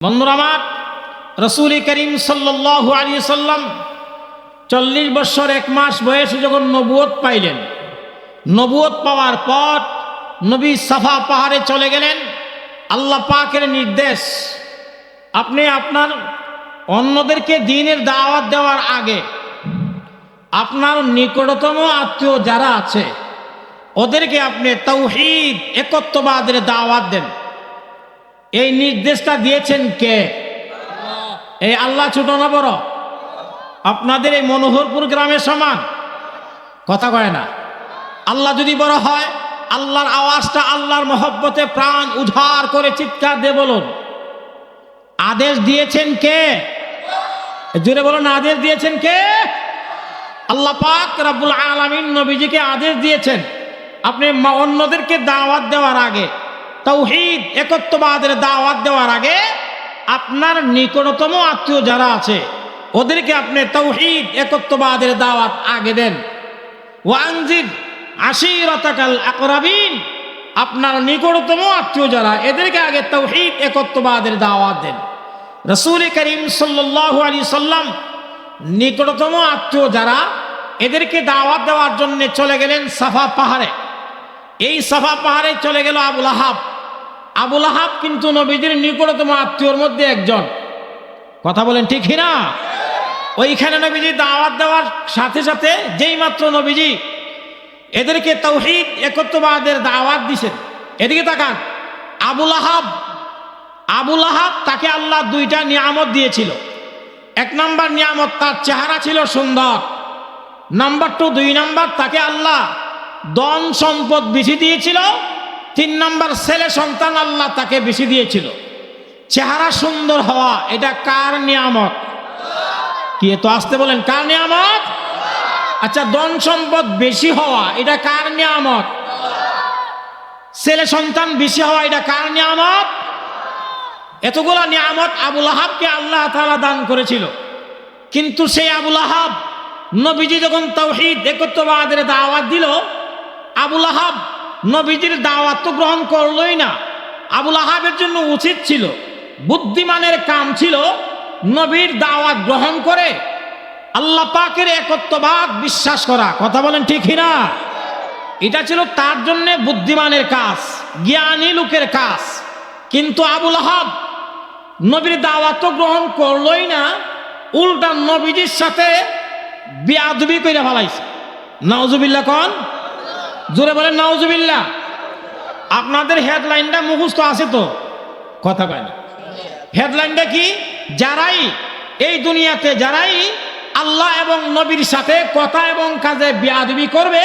বন্ধুরা আমার, রসুল করিম সাল্লাল্লাহু আলাইহি সাল্লাম 40 বছর 1 মাস বয়সে যখন নবুয়ত পাইলেন, নবুয়ত পাওয়ার পর নবী সাফা পাহাড়ে চলে গেলেন। আল্লাহ পাকের নির্দেশ, আপনি আপনার অন্যদেরকে দ্বীনের দাওয়াত দেওয়ার আগে আপনার নিকটতম আত্মীয় যারা আছে ওদেরকে আপনি তাওহীদ একত্ববাদের দাওয়াত দেন। এই নির্দেশটা দিয়েছেন কে? এই আল্লাহ। ছোট না বড়? আপনাদের এই মনোহরপুর গ্রামের সমান? কথা কয় না। আল্লাহ যদি বড় হয়, আল্লাহর আওয়াজটা আল্লাহর মহব্বতে প্রাণ উজাড় করে চিৎকার দিয়ে বলুন, আদেশ দিয়েছেন কে? জোরে বলুন, আদেশ দিয়েছেন কে? আল্লাহ পাক রব্বুল আলামিন নবীজিকে আদেশ দিয়েছেন, আপনি অন্যদেরকে দাওয়াত দেওয়ার আগে, তাওহীদ একত্ববাদের দাওয়াত দেওয়ার আগে আপনার নিকটতম আত্মীয় যারা আছে ওদেরকে আপনি তাওহীদ একত্ববাদের দাওয়াত আগে দেন। ওয়ানজির আশীরাতাকাল আকরাবিন, আপনার নিকটতম আত্মীয় যারা এদেরকে আগে তাওহীদ একত্ববাদের দাওয়াত দেন। রাসূল করিম সাল্লাল্লাহু আলাইহি সাল্লাম নিকটতম আত্মীয় যারা এদেরকে দাওয়াত দেওয়ার জন্য চলে গেলেন সাফা পাহাড়ে। এই সাফা পাহাড়ে চলে গেল আবুল আহাব। আবুল আহাব কিন্তু নবীজির নিকটতম আত্মীয়র মধ্যে একজন। কথা বলেন ঠিক না? ওইখানে নবীজি দাওয়াত দেওয়ার সাথে সাথে যেই মাত্র নবীজি এদেরকে তাওহীদ একত্ববাদের দাওয়াত দিয়েছেন, এদিকে তাকান। আবুল আহাব তাকে আল্লাহ 2টা নিয়ামত দিয়েছিল। 1 নাম্বার নিয়ামত, তার চেহারা ছিল সুন্দর। নাম্বার 2, 2 নাম্বার, তাকে আল্লাহ ধন সম্পদ বেশি দিয়েছিল। 3 নাম্বার, ছেলে সন্তান আল্লাহ তাকে বেশি দিয়েছিল। চেহারা সুন্দর হওয়া এটা কার নিয়ামত? কি এত আসতে বলেন, কার নিয়ামত? আচ্ছা, ধন সম্পদ বেশি হওয়া এটা কার নিয়ামত? ছেলে সন্তান বেশি হওয়া এটা কার নিয়ামত? এতগুলা নিয়ামত আবুল আহাবকে আল্লাহ তাআলা দান করেছিল। কিন্তু সেই আবুল আহাব নবীজি যখন তাওহীদ একত্ববাদের দাওয়াত দিল, আবুল আহাব নবীজির দাওয়াত তো গ্রহণ করলই না। আবুল আহাবের জন্য উচিত ছিল, বুদ্ধিমানের কাম ছিল, নবীর দাওয়াত গ্রহণ করে আল্লাহ পাকের একত্ববাদ বিশ্বাস করা। কথা বলেন ঠিক না? এটা ছিল তার জন্য বুদ্ধিমানের কাজ, জ্ঞানী লোকের কাজ। কিন্তু আবুল আহাব নবীর দাওয়াত তো গ্রহণ করলই না, উল্টা নবীজির সাথে বেয়াদবি কইরা ফেলাইছে। নাউজুবিল্লাহ কোন? জোরে বলেন নাউজুবিল্লাহ। আপনাদের হেডলাইনটা মুখস্থ আছে তো? কথা কয় না। হেডলাইনটা কি? যারাই এই দুনিয়াতে যারাই আল্লাহ এবং নবীর সাথে কথা এবং কাজে বেয়াদবি করবে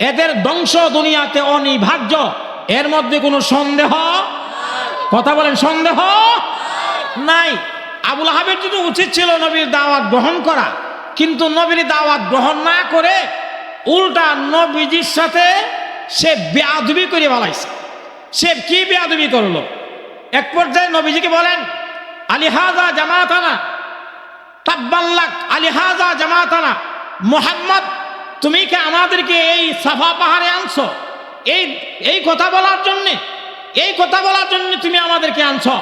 এদের ধ্বংস দুনিয়াতে অনিবার্য। এর মধ্যে কোনো সন্দেহ? কথা বলেন, সন্দেহ নাই। আবুল আহাবের যদি উচিত ছিল নবীর দাওয়াত গ্রহণ করা, কিন্তু নবীর দাওয়াত গ্রহণ না করে উল্টা নবীজির সাথে সে বেয়াদবি করে বলাইছে। সে কি বেয়াদবি করলো? এক পর্যায়ে নবীজিকে বলেন, আলিহাজা জামাতানা তাব্বাল্লাক, আলিহাজা জামাতানা, মুহাম্মদ তুমি কি আমাদেরকে এই সাফা পাহাড়ে আনছো এই কথা বলার জন্য? এই কথা বলার জন্য তুমি আমাদেরকে আনছো?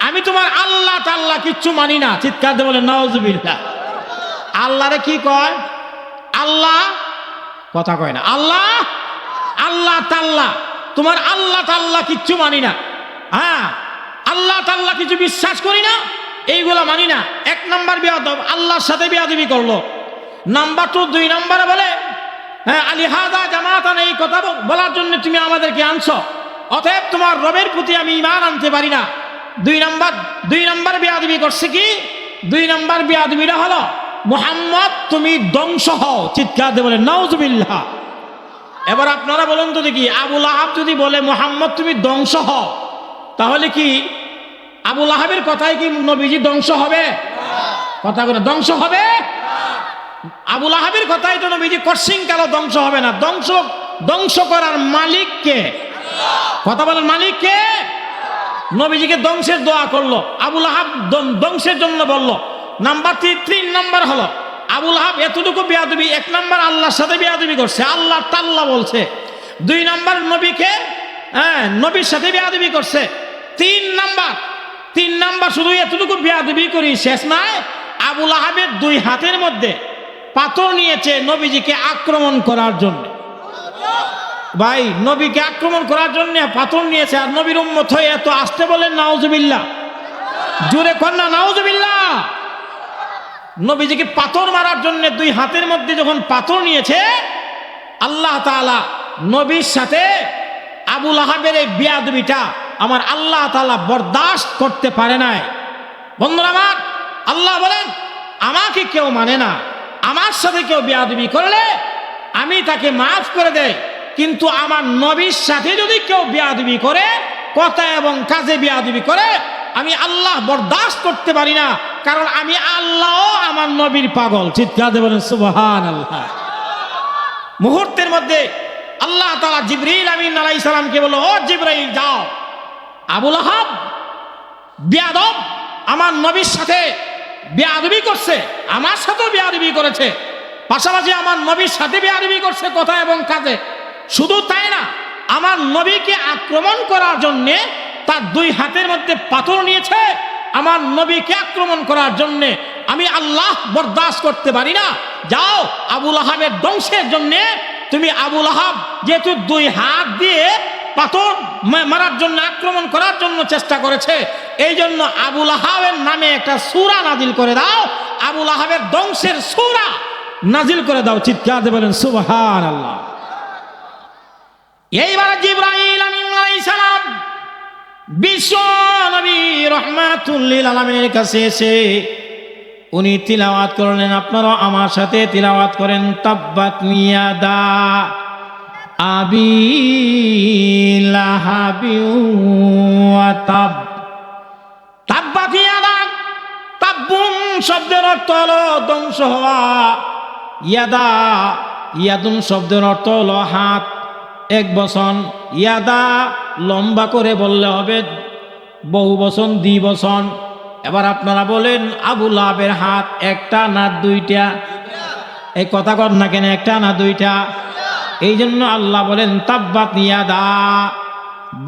আমি তোমার আল্লাহ তাআলা কিচ্ছু মানি না। চিৎকার দিয়ে বলেন নাউজুবিল্লাহ। আল্লাহরে কি কয়? আল্লাহ, কথা কয় না। আল্লাহ তাআলা, তোমার আল্লাহ তাআলা কিচ্ছু মানি না। হ্যাঁ, আল্লাহ তাআলা কিছু বিশ্বাস করি না, এইগুলা মানি না। 1 নাম্বার বেয়াদব, আল্লাহর সাথে বেয়াদবি করলো। নাম্বার 2, 2 নাম্বারে বলে, হ্যাঁ আলিহাজা জামাতান, এই কথা বলার জন্য তুমি আমাদেরকে আনছো, অতএব তোমার রবের প্রতি আমি ঈমান আনতে পারি না। 2 নাম্বার বেয়াদবি করছে কি? 2 নাম্বার বেয়াদবিটা হলো, মুহাম্মদ তুমি ধ্বংস হও। চিৎকার দিয়ে বলেন নাউজুবিল্লাহ। এবার আপনারা বলুন তো দেখি, আবুল আহাব যদি বলে মুহাম্মদ তুমি ধ্বংস হও, তাহলে কি আবুল আহাবের কথায় কি নবীজি ধ্বংস হবে? কথা বলে ধ্বংস হবে? আবুল আহাবের কথাই তো নবীজি কশিন কালো ধ্বংস হবে না। ধ্বংস করার মালিক কে? কথা বলেন, মালিক কে? নবীজিকে ধ্বংসের দোয়া করলো, আবুল আহাব ধ্বংসের জন্য বলল। নাম্বার 3 নাম্বার হলো, আবুল আহাব এতটুকু বেয়াদবি, 1 নাম্বার আল্লাহর সাথে বেয়াদবি করছে, আল্লাহ তাআলা বলছে। 2 নাম্বার নবীকে, হ্যাঁ নবীর সাথে বেয়াদবি করছে। 3 নাম্বার তিন নাম্বার শুধু এতটুকু বেয়াদবি করি শেষ নয়, আবুল আহাবের দুই হাতের মধ্যে পাথর নিয়েছে নবীজিকে আক্রমণ করার জন্য। ভাই, নবীকে আক্রমণ করার জন্য পাথর নিয়েছে, আর নবীর উম্মত হয়ে এত আসতে বলেন নাউজুবিল্লাহ, জোরে কন্যা নাউজুবিল্লাহ। নবীজিকে পাথর মারার জন্য দুই হাতের মধ্যে যখন পাথর নিয়েছে, আল্লাহ তাআলা নবীর সাথে আবুল আহাবের এই বেয়াদবিটা আমার আল্লাহ তাআলা বরদাস্ত করতে পারে নাই। বন্ধুরা আমার, আল্লাহ বলেন আমাকে কেউ মানে না, আমার সাথে কেউ বেয়াদবি করলে আমি তাকে মাফ করে দেই, কিন্তু আমার নবীর সাথে যদি কেউ বেয়াদবি করে, কথা এবং কাজে বেয়াদবি করে, আমি আল্লাহ বরদাস্ত করতে পারি না, কারণ আমি আল্লাহ আমার নবীর পাগল। চিৎকার দিয়ে বলেন সুবহানাল্লাহ। মুহূর্তের মধ্যে আল্লাহ তাআলা জিবরিল আমিন আলাইহিস সালামকে বলল, ও জিবরাইল যাও, আবুল আহাব বেয়াদব আমার নবীর সাথে বেয়াদবি করছে, আমার সাথেও বেয়াদবি করেছে, পাশাপাশি আমার নবীর সাথে বেয়াদবি করছে কথা এবং কাজে। শুধু তাই না, আমার নবীকে আক্রমণ করার জন্যে তার দুই হাতের মধ্যে পাথর নিয়েছে, আমার নবীকে আক্রমণ করার জন্যে আমি আল্লাহ বরদাস্ত করতে পারি না। যাও, আবুল আহাবের ধ্বংসের জন্যে তুমি, আবুল আহাব যেহেতু দুই হাত দিয়ে পাথর মারার জন্য, আক্রমণ করার জন্য চেষ্টা করেছে, এই জন্য আবুল আহাবের নামে একটা সূরা নাজিল করে দাও, আবুল আহাবের ধ্বংসের সূরা নাজিল করে দাও। চিৎকার দিয়ে বলেন সুবহানাল্লাহ। এইবার জিবরাইল আমিন আলাইহিস সালাম বিশ্ব নবী রাহমাতুল লিল আলামিনের কাছে এসে উনি তিলাওয়াত করলেন, আপনারা আমার সাথে তিলাওয়াত করেন, তাব্বাত ইয়াদা আবি লাহাবি ওয়া তাব। তাব্বাত ইয়াদা, তাব্বুন শব্দের অর্থ হলো ধ্বংস হওয়া, ইয়াদা ইয়াদুন শব্দের অর্থ হলো হাত, এক বচন, ইয়াদা লম্বা করে বললে হবে বহু বচন, দ্বিবচন। এবার আপনারা বলেন আবুল আহাবের হাত একটা না দুইটা? এই কথা কর না কেন, একটা না দুইটা? এই জন্য আল্লাহ বলেন তাব্বাত ইয়াদা,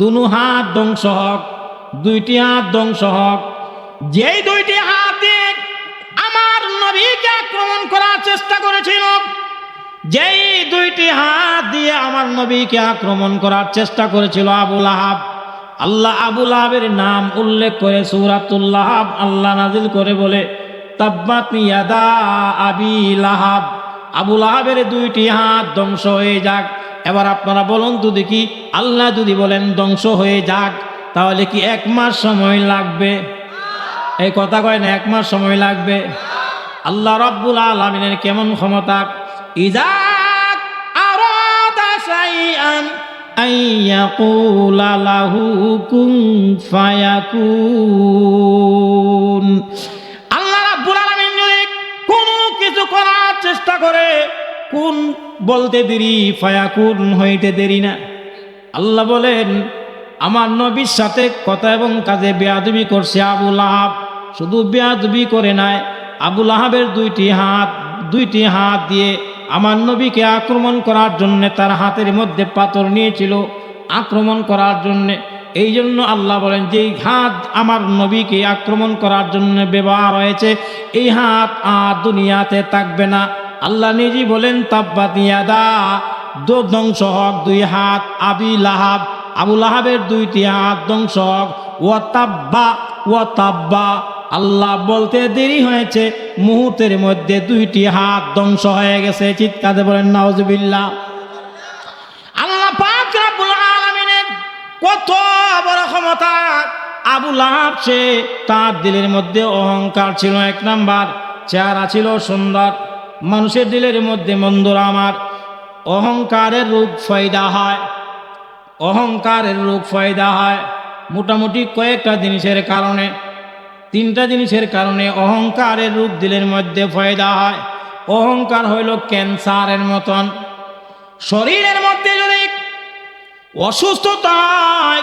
দুনো হাত ধ্বংস হোক, দুইটি হাত ধ্বংস হোক। যেই দুইটি হাত দিয়ে আমার নবীকে আক্রমণ করার চেষ্টা করেছিল, যেই দুইটি হাত দিয়ে আমার নবীকে আক্রমণ করার চেষ্টা করেছিল আবুল আহাব, আল্লাহ আবুল আহাবের নাম উল্লেখ করে সূরাতুল লাহাব আল্লাহ নাজিল করে বলে তাব্বাত ইয়াদা আবি লাহাব, আবুল আহাবের দুইটি হাত ধ্বংস হয়ে যাক। এবার আপনারা বলুন তো দেখি, আল্লাহ যদি বলেন ধ্বংস হয়ে যাক, তাহলে কি 1 মাস সময় লাগবে? এই কথা কয় না, 1 মাস সময় লাগবে? আল্লাহ রাব্বুল আলামিনের কেমন ক্ষমতা! ইযা আরাদা শাইআন আইয়াকুলা লাহু কুন ফায়াকুন। আল্লাহ রাব্বুল আলামিন যদি কোনো কিছু করার চেষ্টা করে, কুন বলতে দেরি, ফায়াকুন হইতে দেরি না। আল্লাহ বলেন আমার নবীর সাথে কথা এবং কাজে বেয়াদবি করছে আবুল আহাব, শুধু বেয়াদবি করে নাই, আবুল আহাবের দুইটি হাত দিয়ে আমার নবীকে আক্রমণ করার জন্য তার হাতের মধ্যে পাথর নিয়েছিল আক্রমণ করার জন্য। এই জন্য আল্লাহ বলেন যে হাত আমার নবীকে আক্রমণ করার জন্য ব্যবহার হয়েছে, এই হাত আর দুনিয়াতে থাকবে না। আল্লাহ নিজেই বলেন তাব্বাত ইয়াদা, ধ্বংস হোক দুই হাত আবি লাহাব, আবুল আহাবের দুইটি হাত ধ্বংস হোক, ওয়া তাব্বা। আল্লাহ বলতে দেরি হয়েছে, মুহূর্তের মধ্যে দুইটি হাত ধ্বংস হয়ে গেছে। চিৎকারে বলেন নাউজুবিল্লাহ। আল্লাহ পাক রব্বুল আলামিনের কত বড় ক্ষমতা! আবুল আহাব সে, তার দিলের মধ্যে অহংকার ছিল 1 নাম্বার, চেহারা ছিল সুন্দর, মানুষের দিলের মধ্যে মন্দরা আমার অহংকারের রূপ ফয়দা হয়, অহংকারের রূপ ফয়দা হয় মোটামুটি কয়েকটা জিনিসের কারণে, 3টা জিনিসের কারণে অহংকারের রূপ দিলের মধ্যে ফয়দা হয়। অহংকার হইল ক্যান্সারের মতন, শরীরের মধ্যে যদি অসুস্থতা হয়,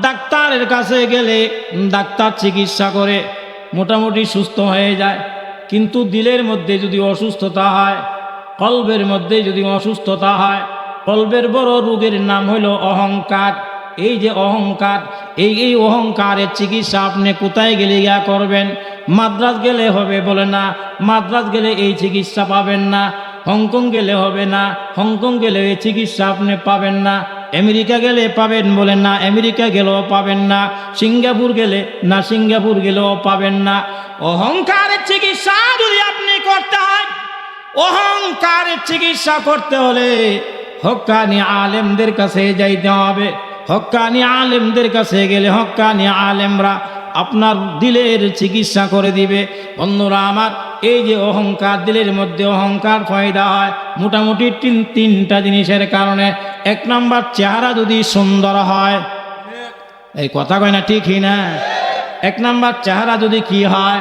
ডাক্তারের কাছে গেলে ডাক্তার চিকিৎসা করে মোটামুটি সুস্থ হয়ে যায়, কিন্তু দিলের মধ্যে যদি অসুস্থতা হয়, কলবের মধ্যে যদি অসুস্থতা হয়, কলবের বড় রোগের নাম হইল অহংকার। এই যে অহংকার, এই অহংকারের চিকিৎসা আপনি কোথায় গেলে ইয়া করবেন? মাদ্রাজ গেলে হবে? বলে না, মাদ্রাজ গেলে এই চিকিৎসা পাবেন না। হংকং গেলে হবে না, হংকং গেলে এই চিকিৎসা আপনি পাবেন না। আমেরিকা গেলে পাবেন? বলেন না, আমেরিকা গেলেও পাবেন না। সিঙ্গাপুর গেলে না, সিঙ্গাপুর গেলেও পাবেন না। অহংকারের চিকিৎসা যদি আপনি করতে হয়, অহংকারের চিকিৎসা করতে হলে হক্কানি আলেমদের কাছে যাইতে হবে। হক্কানি আলেমদের কাছে গেলে হক্কানি আলেমরা আপনার দিলের চিকিৎসা করে দিবে। অন্যরা আমার, এই যে অহংকার, দিলের মধ্যে অহংকার পয়দা হয় মোটামুটি তিনটা জিনিসের কারণে। এক নাম্বার, চেহারা যদি সুন্দর হয়, এই কথা কয় না, ঠিকই না? এক নাম্বার, চেহারা যদি কি হয়,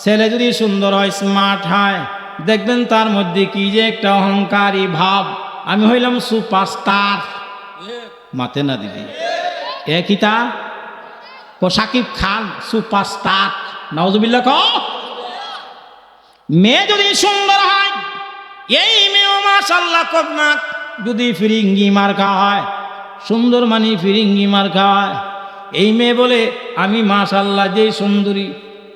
ছেলে যদি সুন্দর হয়, স্মার্ট হয়, দেখবেন তার মধ্যে কি যে একটা অহংকারী ভাব, আমি হইলাম সুপারস্টার। মাতে না দিদি, কিতা সাকিব খান সুপারস্টার, নাউজুবিল্লাহ কও। মেয়ে যদি সুন্দর হয়, এই মেয়েও মাশাআল্লাহ কবনাক যদি ফিরিঙ্গি মার্কা হয়, সুন্দর মানে ফিরিঙ্গি মার্কা হয়, এই মেয়ে বলে আমি মাশাআল্লাহ যেই সুন্দরী,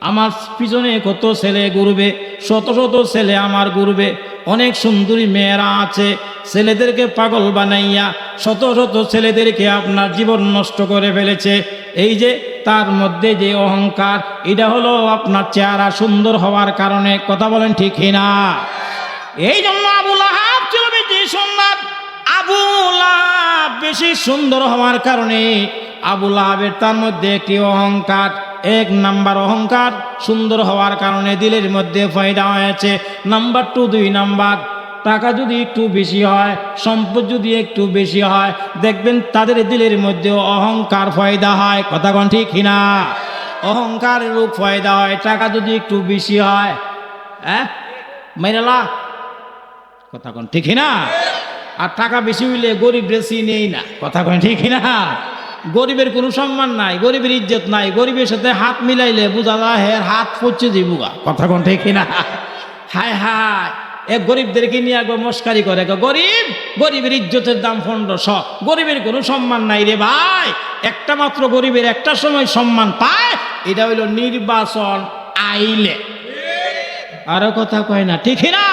আমার পিছনে কত ছেলে ঘুরবে, শত শত ছেলে আমার ঘুরবে। অনেক সুন্দরী মেয়েরা আছে, ছেলেদেরকে পাগল বানাইয়া শত শত ছেলেদেরকে আপনার জীবন নষ্ট করে ফেলেছে। এই যে তার মধ্যে যে অহংকার, এটা হলো আপনার চেহারা সুন্দর হওয়ার কারণে। কথা বলেন ঠিক না? এই জন্য আবু লাহাব ছিল বেশি সুন্দর। আবু লাহাব বেশি সুন্দর হওয়ার কারণে আবু লাহাবের তার মধ্যে একটি অহংকার, এক নাম্বার অহংকার সুন্দর হওয়ার কারণে দিলের মধ্যে ফায়দা হয়েছে। নাম্বার 2, 2 নাম্বার, টাকা যদি একটু বেশি হয়, সম্পদ যদি একটু বেশি হয়, দেখবেন তাদের দিলের মধ্যে অহংকার ফায়দা হয়। কথা কোন ঠিক না? অহংকারের রূপ ফায়দা হয় টাকা যদি একটু বেশি হয়। হ্যাঁ মাইরালা, কথা কোন ঠিক না? আর টাকা বেশি হইলে গরিব রেসি নেই না। কথা কোন ঠিক না? গরিবের কোনো সম্মান নাই, গরিবের ইজ্জত নাই। গরিবের সাথে হাত মিলাইলে বোঝা যায় হের হাত পচে যাবুগা। কথা কোন ঠিক না? হায় হায়, এক গরিবদেরকে নিয়ে একবার মস্কারি করে, গরিব, গরিবের ইজ্জতের দাম 1500, গরিবের কোনো সম্মান নাই রে ভাই। একটা মাত্র গরিবের একটা সময় সম্মান পায়, এটা হইল নির্বাচন আইলে। আরো কথা কয় না ঠিক না?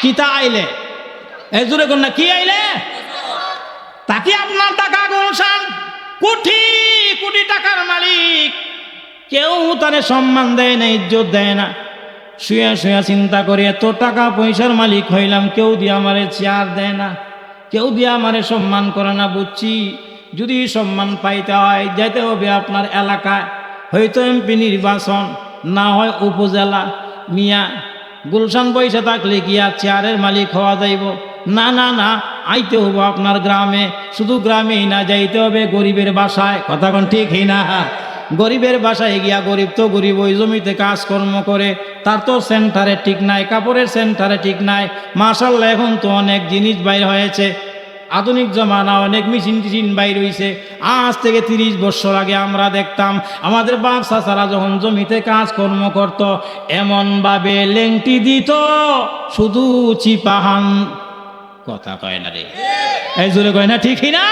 কিতা আইলে? এই জোরে কোন না, কি আইলে? তাকে আপনার টাকা গুলশান, কোটি কোটি টাকার মালিক, কেউ তারে সম্মান দেয় না, ইজ্জত দেয় না। শুয়া শুয়া চিন্তা করে এত টাকা পয়সার মালিক হইলাম, কেউ দিয়ে আমারে চেয়ার দেয় না, কেউ দিয়ে আমারে সম্মান করে না। বুঝছি যদি সম্মান পাইতে হয় যেতে হবে আপনার এলাকায়, হয়তো এমপি নির্বাচন, না হয় উপজেলা। মিয়া গুলশান পয়সা থাকলে কি আর চেয়ারের মালিক হওয়া যাইব? না না না, আইতে হবো আপনার গ্রামে। শুধু গ্রামেই না, যাইতে হবে গরিবের বাসায়। কথা কোন ঠিক না? গরিবের বাসায় গিয়া, গরিব তো গরিব, ওই জমিতে কাজকর্ম করে, তার তো সেন্টারে ঠিক নাই, কাপড়ের সেন্টারে ঠিক নাই। মাশাআল্লাহ এখন তো অনেক জিনিস বাইর হয়েছে, আধুনিক জমানা, অনেক মেশিন টিশিন বাইর হয়েছে। আজ থেকে 30 বছর আগে আমরা দেখতাম আমাদের বাপ চাচারা যখন জমিতে কাজকর্ম করত, এমনভাবে লেংটি দিত শুধু চিপাহান। কথা কয় না রে, এই জোরে কয় না ঠিকই না?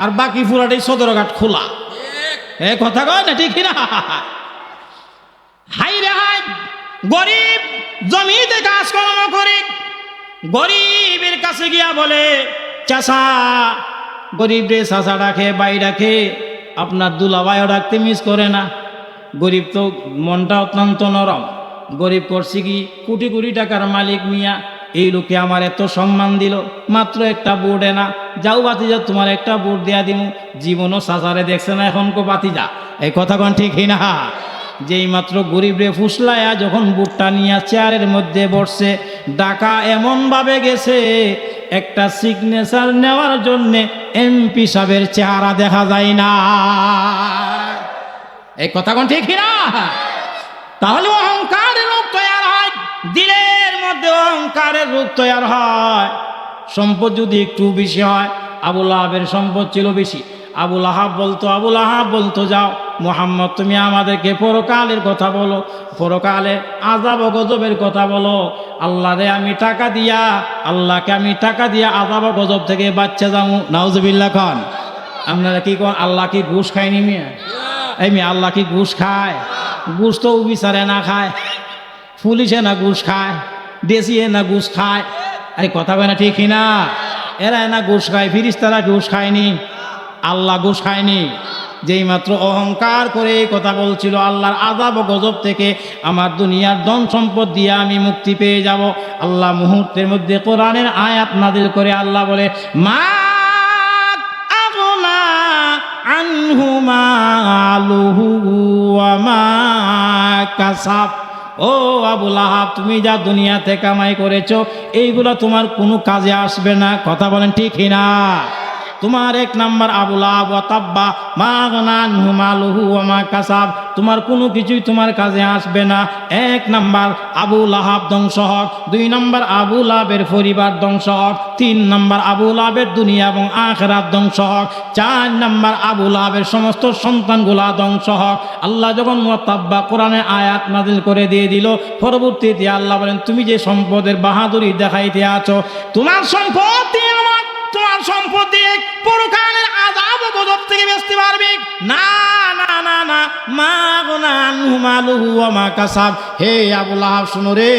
আর বাকি পুরাটাই সদরঘাট খোলা। এ কথা কয় না ঠিক না? হাই রে হাই, গরিব জমিতে কাজকর্ম করে, গরিবের কাছে গিয়া বলে চাচা, গরিব রে চাচা ডাকে, বাই ডাকে, আপনার দুলাভাইও ডাকতে মিস করে না। গরিব তো মনটা অত্যন্ত নরম। গরিব করছে কি, কোটি কোটি টাকার মালিক মিয়া, এই লোকে আমার এত সম্মান দিল, মাত্র একটা বোর্ডে না, যাও বাতিজা তোমার একটা বোর্ড দেয়া দিমু। জীবনও সাসারে দেখছে না এখন কো বাতিজা। এই কথা কোন ঠিক না? যেই মাত্র গরিব রে ফুসলায়া যখন বুটটা নিয়ে চেয়ারের মধ্যে বসছে, ডাকা এমন ভাবে গেছে একটা সিগনেচার নেওয়ার জন্য এমপি সাহেবের চেহারা দেখা যায় না। এই কথা কোন ঠিক না? তাহলে অহংকারের রূপ তৈরি হয়, দিলের মধ্যে অহংকারের রূপ তৈরি হয়। সম্পদ যদি একটু বেশি হয়, আবু লাহাবের সম্পদ ছিল বেশি। আবু লাহাব বলতো যাও মুহাম্মদ, তুমি আমাদেরকে পরকালের কথা বলো, পরকালে আযাব ও গজবের কথা বলো। আল্লাহকে আমি টাকা দিয়া আযাব ও গজব থেকে বাঁচতে যাবো। নাউজুবিল্লাহ খান। আপনারা কি কোন আল্লাহ কি ঘুষ খায়নি মিয়া? এই মেয়ে আল্লাহ কি ঘুষ খায়? ঘুষ তো বিচারে না খায়, পুলিশে না ঘুষ খায়, দেশিয়ে না ঘুষ খায়। আরে কথা বলে না ঠিক না? এরা না ঘুষ খায়, ফিরিস্তারা ঘুষ খায়নি, আল্লাহ ঘুষ খায়নি। যেই মাত্র অহংকার করে এই কথা বলছিল আল্লাহর আযাব ও গজব থেকে আমার দুনিয়ার ধন সম্পদ দিয়ে আমি মুক্তি পেয়ে যাব, আল্লাহ মুহূর্তের মধ্যে কোরআনের আয়াত নাযিল করে আল্লাহ বলে মা আগনা আনহু মালুহু ওয়া মা কাসাব। ও আবু লাহাব, তুমি যা দুনিয়াতে কামাই করেছো এইগুলো তোমার কোনো কাজে আসবে না। কথা বলেন ঠিক না? তোমার এক নাম্বার আবু লাহাব ওয়া তাব্বা মা আগনা আনহু মালুহু ওয়া মা কাসাব, তোমার কোনো কিছুই তোমার কাজে আসবে না। এক নাম্বার আবু লাহাব ধ্বংস হোক, দুই নাম্বার আবু লাহাবের পরিবার ধ্বংস হোক, তিন নাম্বার আবু লাহাবের দুনিয়া এবং আখিরাত ধ্বংস হোক, চার নাম্বার আবু লাহাবের সমস্ত সন্তানগুলা ধ্বংস হোক। আল্লাহ যখন মুতাব্বা কোরআনে আয়াত নাযিল করে দিয়ে দিল, পরবর্তীতে আল্লাহ বলেন তুমি যে সম্পদের বাহাদুরি দেখাইতে আছো, তোমার সম্পদ দিয়ে আমার, তোমার সম্পদ দিয়ে পরকালের আযাব ও গজব থেকে বাঁচতে পারবে না। না না না, মা আগনা আনহু মালুহু ওয়া মা কাসাব। হে আবু লাহাব শুনো রে,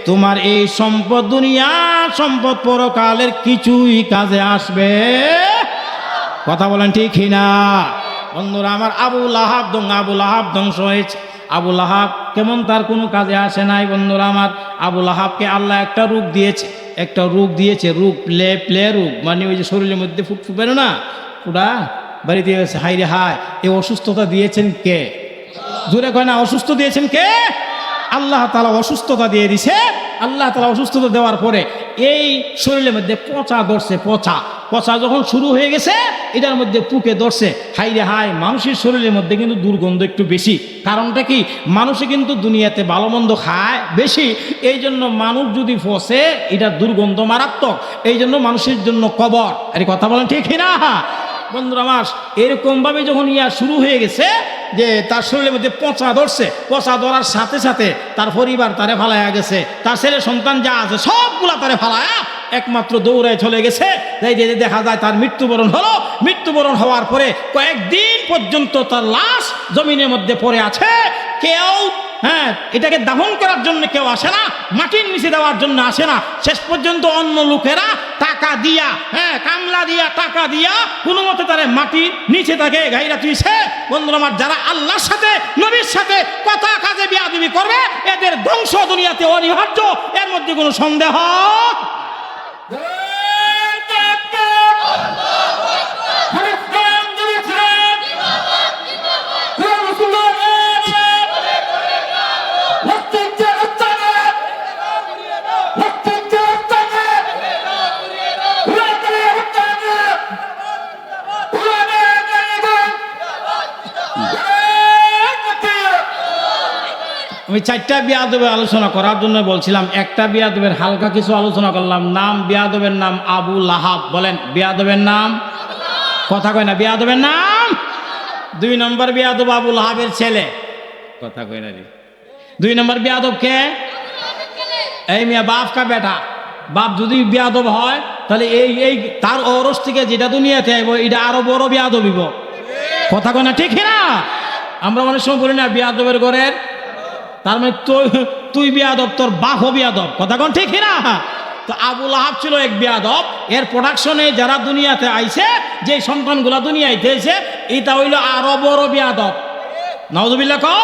তোমার এই সম্পদ দুনিয়ার সম্পদ পরকালের কিছুই কাজে আসবে। কথা বলেন ঠিক না? বন্ধুরা আমার, আবু লাহাব ধ্বংস হয়েছে। আবু লাহাব কেমন, তার কোনো কাজে আসে নাই। বন্ধুরা আমার, আবু লাহাবকে আল্লাহ একটা রোগ দিয়েছে, একটা রোগ দিয়েছে, রোগ প্লে রোগ, মানে ওই যে শরীরের মধ্যে ফুটফুট বেরো না, ফুটা বাড়িতে গেছে। হাই রে হাই, এই অসুস্থতা দিয়েছেন কে? জোরে কয় না, অসুস্থ দিয়েছেন কে? আল্লাহ তাআলা অসুস্থতা দিয়ে দিছে। আল্লাহ তাআলা অসুস্থতা দেওয়ার পরে এই শরীরের মধ্যে পচা ধরছে, পচা যখন শুরু হয়ে গেছে, এটার মধ্যে পুকে ধরছে। হাই রে হাই, মানুষের শরীরের মধ্যে কিন্তু দুর্গন্ধ একটু বেশি। কারণটা কি? মানুষে কিন্তু দুনিয়াতে ভালো মন্দ খায় বেশি, এই জন্য মানুষ যদি ফসে এটা দুর্গন্ধ মারাত্মক, এই জন্য মানুষের জন্য কবর। আরে কথা বলেন ঠিক না? বন্ধুরা আমার, এরকমভাবে যখন শুরু হয়ে গেছে যে তার শরীরের মধ্যে পচা ধরছে, পচা ধরার সাথে সাথে তার পরিবার তারে ফালায়া গেছে, তার ছেলে সন্তান যা আছে সবগুলা তারে ফালায়া একমাত্র দৌড়ায় চলে গেছে। দেখা যায় তার মৃত্যুবরণ হলো। মৃত্যুবরণ হওয়ার পরে কয়েকদিন পর্যন্ত তার লাশ জমিনের মধ্যে পড়ে আছে। কেউ এটাকে দাফন করার জন্য কেউ আসে না, মাটির নিচে দেওয়ার জন্য আসে না। শেষ পর্যন্ত অন্য লোকেরা টাকা দিয়া, কামলা দিয়া, টাকা দিয়া কোনো মতে তারা মাটির নিচে তাকে গাইরা তুইছে। বন্ধুরা আমার, যারা আল্লাহর সাথে নবীর সাথে কথা কাজে বিয়াদবি করবে এদের ধ্বংস দুনিয়াতে অনিবার্য, এর মধ্যে কোনো সন্দেহ। আমি চারটা বিয়াদবের আলোচনা করার জন্য বলছিলাম, একটা বিয়াদবের হালকা কিছু আলোচনা করলাম। নাম, বিয়াদবের নাম আবু লাহাব। বলেন বিয়াদবের নাম, কথা কয় না, বিয়াদবের নাম। দুই নম্বর বিয়াদব আবু লাহাবের ছেলে, কথা কয় না রে। দুই নম্বর বিয়াদব কে? এই মিয়া বাপ কা বেটা। বাপ যদি বিয়াদব হয় তাহলে এই তার ওরস থেকে যেটা দুনিয়াতে আইব এটা আরো বড় বিয়াদব হইব। কথা কয় না ঠিক না? আমরা অনেক সময় বলি না বিয়াদবের ঘরের, তার মানে তুই বিয়াদব, তোর বাপও বিয়াদব। কথা কোন ঠিক না? তো আবু লাহাব ছিল এক বিয়াদব। এর প্রোডাকশনে যারা দুনিয়াতে আইছে, যে সন্তানগুলা দুনিয়াতে আইছে, এটা হইল আরো বড় বিয়াদব। নাউজুবিল্লাহ কও,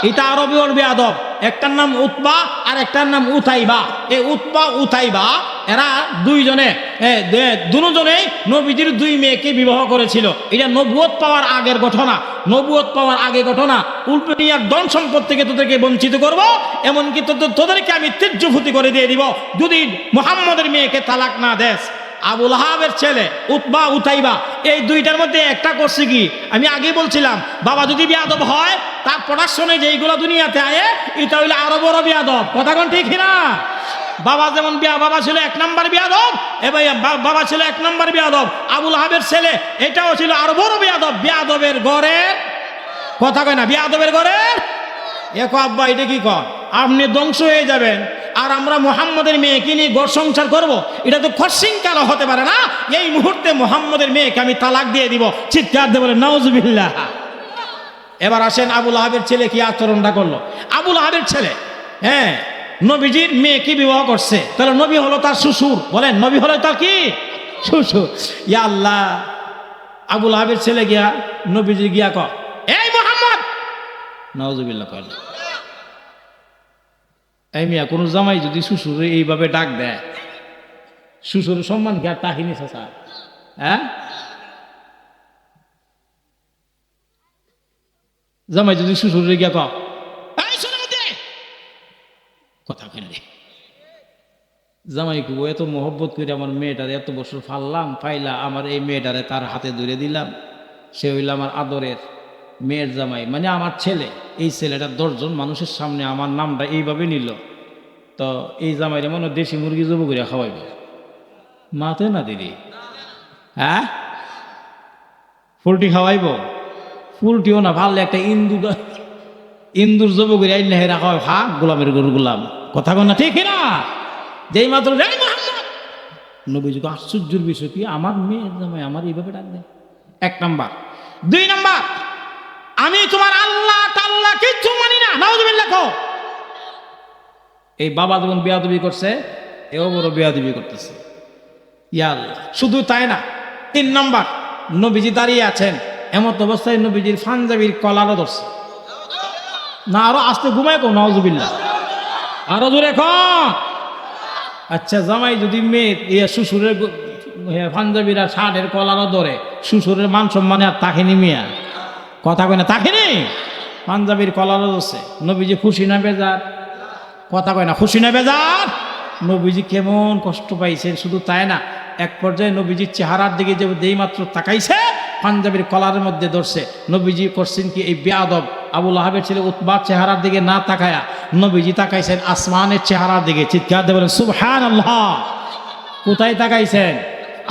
এটা আরো বড় বিয়াদব। একটার নাম উতবা আর একটার নাম উতাইবা। এই উতবা উতাইবা এরা দুইজনে দুজনেই নবীজির দুই মেয়েকে বিবাহ করেছিল। এটা নবুয়ত পাওয়ার আগের ঘটনা, নবুয়ত পাওয়ার আগে ঘটনা। উল্পেনিয়ার ধন সম্পদ থেকে তোদেরকে বঞ্চিত করব, এমনকি তোদেরকে আমি তেজ্যভূতি করে দিয়ে দিব যদি মুহাম্মদের মেয়েকে তালাক না দেস। আবু লাহাবের ছেলে উতবা উতাইবা, এই দুইটার মধ্যে একটা করছে কি, আমি আগে বলছিলাম, বাবা যদি বিয়াদব হয় তার প্রোডাকশনে যেইগুলো দুনিয়াতে আয়ে এটা হইলে আরো বড় বিয়াদব। কথা কোন ঠিক না? বাবা যেমন বাবা ছিল এক নাম্বার বিয়াদব, এবার বাবা ছিল এক নাম্বার বিয়াদব। আবু লাহাবের ছেলে এটাও ছিল আরো বড় বিয়াদব। বিয়াদবের ঘরের, কথা কয় না, বিয়াদবের ঘরের। আব্বা এটা কি কর, আপনি ধ্বংস হয়ে যাবেন। আর আমরা মুহাম্মদের মেয়েকে নিয়ে ঘর সংসার করবো, এটা তো খরসিংকাল হতে পারে না। এই মুহূর্তে মুহাম্মদের মেয়েকে আমি তালাক দিয়ে দিব। চিৎকার দিয়ে বলে নাউজুবিল্লাহ। এবার আসেন আবু লাহাবের ছেলে কি আচরণটা করলো। আবু লাহাবের ছেলে হ্যাঁ নবীজির মেয়েকে বিবাহ করছে, তাহলে নবী হলো তার শ্বশুর। বলেন নবী হলো তার কি শ্বশুর। ইয়া আল্লাহ, আবু লাহাবের ছেলে গিয়া নবীজি গিয়া কয় এই মুহাম্মদ, নাউজুবিল্লাহ কয় এই মিয়া কোন জামাই যদি শ্বশুরে এইভাবে ডাক দেয়, শ্বশুরের সম্মান কি আর তাহিনী চাচা? হ্যাঁ জামাই যদি শ্বশুরে গিয়া কয় কথা কেন জামাই কব এত মোহব্বত করে আমার মেয়েটারে এত বছর পাইলা আমার এই মেয়েটারে তার হাতে ধরে দিলাম, সে হইল আমার আদরের মেয়ের জামাই, মানে আমার ছেলে। এই ছেলেটা 10 জন মানুষের সামনে আমার নামটা এইভাবে নিল, তো এই জামাইরে মনে দেশি মুরগি জব করে খাওয়াইব মাতে না দিদি? হ্যাঁ পোলট্রি খাওয়াইব? পোলট্রিও না, ভালো একটা ইন্দুর জব করে আইন হেরা খাওয়াই, হা গোলামের গরু গোলাম। কথা কন না ঠিক না? যেই মাত্র নবীজি আশ্চর্যের বিষয় কি আমার মেয়ের জামাই আমার এইভাবে ডাক দেয়। 1 নাম্বার। 2 নাম্বার, আমি তোমার আল্লাহ তাআলা কিচ্ছু মানি না। নাউজুবিল্লাহ। এই বাবা যখন বেয়াদবি করছে, এও বড় বেয়াদবি করতেছে। ইয়া আল্লাহ, শুধু তাই না। 3 নাম্বার, নবীজি দাঁড়িয়ে আছেন, এমত অবস্থায় নবীজির পাঞ্জাবির কলারও ধরছে না। আরো আস্তে ঘুমায় কো নাউজুবিল্লাহ, আরো জোরে কম। আচ্ছা জামাই যদি মেয়ে শ্বশুরের পাঞ্জাবিরা শার্টের কলারও ধরে, শ্বশুরের মান সম্মানে আর তাকেনি মিয়া? কথা কয় না তাকেনি? পাঞ্জাবির কলারও ধরছে, নবীজি খুশি না বেজার? কথা কয় না খুশি না বেজার? নবীজি কেমন কষ্ট পাইছেন। শুধু তাই না, এক পর্যায়ে নবীজির চেহারার দিকে যে যেই মাত্র তাকাইছে, পাঞ্জাবির কলারের মধ্যে ধরছে। নবীজি করছেন কি, এই বেয়াদব আবু লাহাবের ছেলে উতবার চেহারার দিকে না তাকায়া নবীজি তাকাইছেন আসমানের চেহারার দিকে। চিৎকার দিয়ে বলেন সুবহানাল্লাহ। কোথায় তাকাইছেন?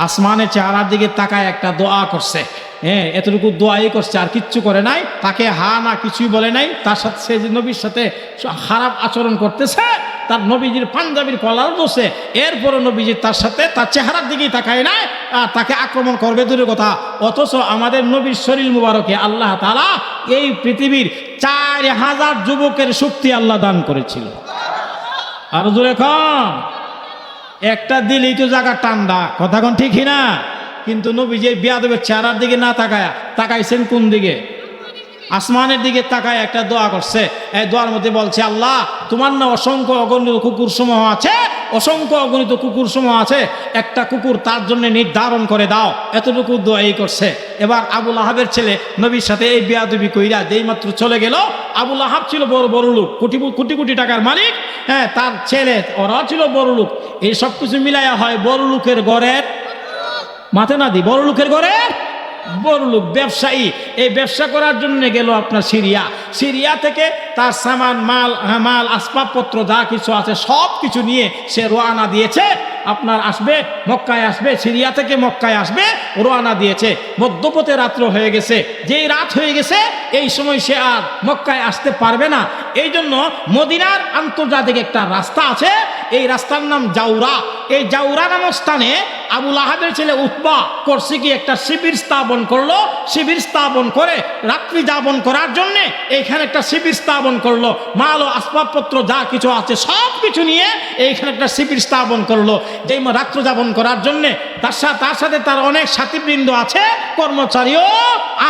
আসমানের চেহারার দিকে তাকায় একটা দোয়া করছে। হ্যাঁ এতটুকু দোয়াই করছে, আর কিচ্ছু করে নাই। তাকে হা না কিছুই বলে নাই। তার সাথে সে যে নবীর সাথে খারাপ আচরণ করতেছে, তার নবীজির পাঞ্জাবির কলার বসে, এরপরে নবীজি তার সাথে তার চেহারার দিকেই তাকায় নাই, তাকে আক্রমণ করবে দূরের কথা। অথচ আমাদের নবীর শরীর মুবারকে আল্লাহ তাআলা এই পৃথিবীর 4000 যুবকের শক্তি আল্লাহ দান করেছিল। আর দূরে কম একটা দিলেই তো জায়গা ঠান্ডা। কথা কোন ঠিক না? কিন্তু নবীজি বেয়াদবের চেহারার দিকে না তাকায়া তাকাইছেন কোন দিকে? আসমানের দিকে তাকায় একটা দোয়া করছে। এই দোয়ার মধ্যে বলছে, আল্লাহ তোমার না অসংখ্য অগণিত কুকুর সমূহ আছে, অসংখ্য অগণিত কুকুর সমূহ আছে, একটা কুকুর তার জন্য নির্ধারণ করে দাও। এতটুকু দোয়াই করছে। এবার আবু লাহাবের ছেলে নবীর সাথে এই বেয়াদবি কইরা যেই মাত্র চলে গেল। আবু লাহাব ছিল বড় লোক, কোটি কোটি টাকার মালিক। হ্যাঁ তার ছেলে ওরা ছিল বড় লোক। এই সব কিছু মিলাইয়া হয় বড় লোকের ঘরের মাথে না দি, বড় লোকের ঘরে বড় লোক ব্যবসায়ী। এই ব্যবসা করার জন্য গেল আপনার সিরিয়া থেকে তার সামান মাল আসবাবপত্র যা কিছু আছে সব কিছু নিয়ে সে রওনা দিয়েছে। আপনার আসবে মক্কায় আসবে, সিরিয়া থেকে মক্কায় আসবে, রওনা দিয়েছে। মধ্যপথে রাত্র হয়ে গেছে। যেই রাত হয়ে গেছে এই সময় সে আর মক্কায় আসতে পারবে না। এই জন্য মদিনার আন্তর্জাতিক একটা রাস্তা আছে, এই রাস্তার নাম জাউরা। এই জাউরা নামক স্থানে আবু লাহাবের ছেলে উতবা করছে কি একটা শিবির স্থাপন করলো। শিবির স্থাপন করে রাত্রি যাপন করার জন্যে এইখানে একটা শিবির স্থাপন করলো। মাল ও আসবাবপত্র যা কিছু আছে সব কিছু নিয়ে এইখানে একটা শিবির স্থাপন করলো যেই রাত্র যাপন করার জন্যে। তার সাথে তার অনেক সাথীবৃন্দ আছে, কর্মচারীও